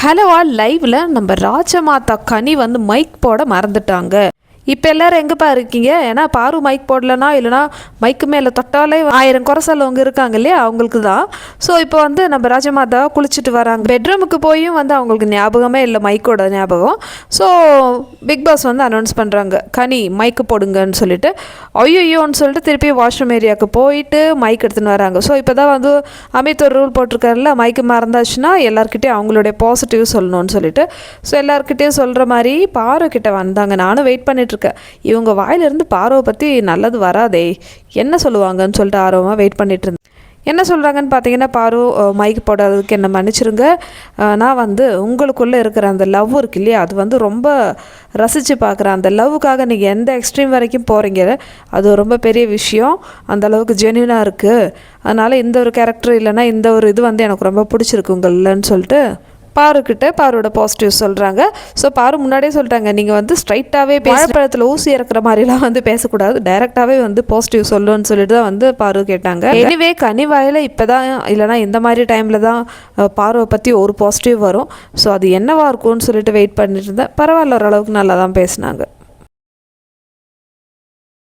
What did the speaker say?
Hello all லைவில் நம்ம ராஜமாதா கனி வந்து மைக் போட மறந்துட்டாங்க. இப்போ எல்லோரும் எங்கேப்பா இருக்கீங்க? ஏன்னா பாரு மைக் போடலனா இல்லைனா மைக்கு மேலே தொட்டாலே 1000 குறை சொல்லவங்க இருக்காங்க இல்லையா, அவங்களுக்கு தான். ஸோ இப்போ வந்து நம்ம ராஜமாதா குளிச்சுட்டு வராங்க. பெட்ரூமுக்கு போயும் வந்து அவங்களுக்கு ஞாபகமே இல்லை மைக்கோட ஞாபகம். ஸோ பிக் பாஸ் வந்து அனௌன்ஸ் பண்ணுறாங்க, கனி மைக்கு போடுங்கன்னு சொல்லிட்டு. ஐயோன்னு சொல்லிட்டு திருப்பி வாஷ்ரூம் ஏரியாவுக்கு போயிட்டு மைக் எடுத்துன்னு வராங்க. ஸோ இப்போ தான் வந்து அமித் ஒரு ரூல் போட்டிருக்காருல, மைக்கு மறந்தாச்சுன்னா எல்லாருக்கிட்டையும் அவங்களுடைய பாசிட்டிவ் சொல்லணும்னு சொல்லிட்டு. ஸோ எல்லாருக்கிட்டையும் சொல்கிற மாதிரி பாருக்கிட்ட வந்தாங்க. நானும் வெயிட் பண்ணிட்டு இருக்கேன், இவங்க வாயிலிருந்து பார்வை பற்றி நல்லது வராதே, என்ன சொல்லுவாங்கன்னு சொல்லிட்டு ஆர்வமாக வெயிட் பண்ணிட்டு இருந்தேன். என்ன சொல்கிறாங்கன்னு பார்த்தீங்கன்னா, பாரு மைக் போடாததுக்கு என்ன மன்னிச்சிருங்க, நான் வந்து உங்களுக்குள்ளே இருக்கிற அந்த லவ் இருக்கு இல்லையா, அது வந்து ரொம்ப ரசித்து பார்க்குறேன். அந்த லவ்வுக்காக நீங்கள் எந்த எக்ஸ்ட்ரீம் வரைக்கும் போகிறீங்க, அது ரொம்ப பெரிய விஷயம், அந்த அளவுக்கு ஜென்யூனாக இருக்குது. அதனால் இந்த ஒரு கேரக்டர் இல்லைன்னா இந்த ஒரு இது வந்து எனக்கு ரொம்ப பிடிச்சிருக்கு உங்களன்னு சொல்லிட்டு பாருக்கிட்ட பாரோட பாசிட்டிவ் சொல்கிறாங்க. ஸோ பாரு முன்னாடியே சொல்லிட்டாங்க, நீங்கள் வந்து ஸ்ட்ரைட்டாகவே வாழைப்பழத்தில் ஊசி இறக்குற மாதிரிலாம் வந்து பேசக்கூடாது, டைரெக்டாகவே வந்து பாசிட்டிவ் சொல்லுன்னு சொல்லிட்டு தான் வந்து பாரு கேட்டாங்க. எனிவே கனி வாயில் இப்போ தான் இல்லைனா இந்த மாதிரி டைமில் தான் பாருவை பற்றி ஒரு பாசிட்டிவ் வரும். ஸோ அது என்னவா இருக்கும்னு சொல்லிட்டு வெயிட் பண்ணிட்டு இருந்தேன். பரவாயில்ல, ஓரளவுக்கு நல்லா தான் பேசினாங்க.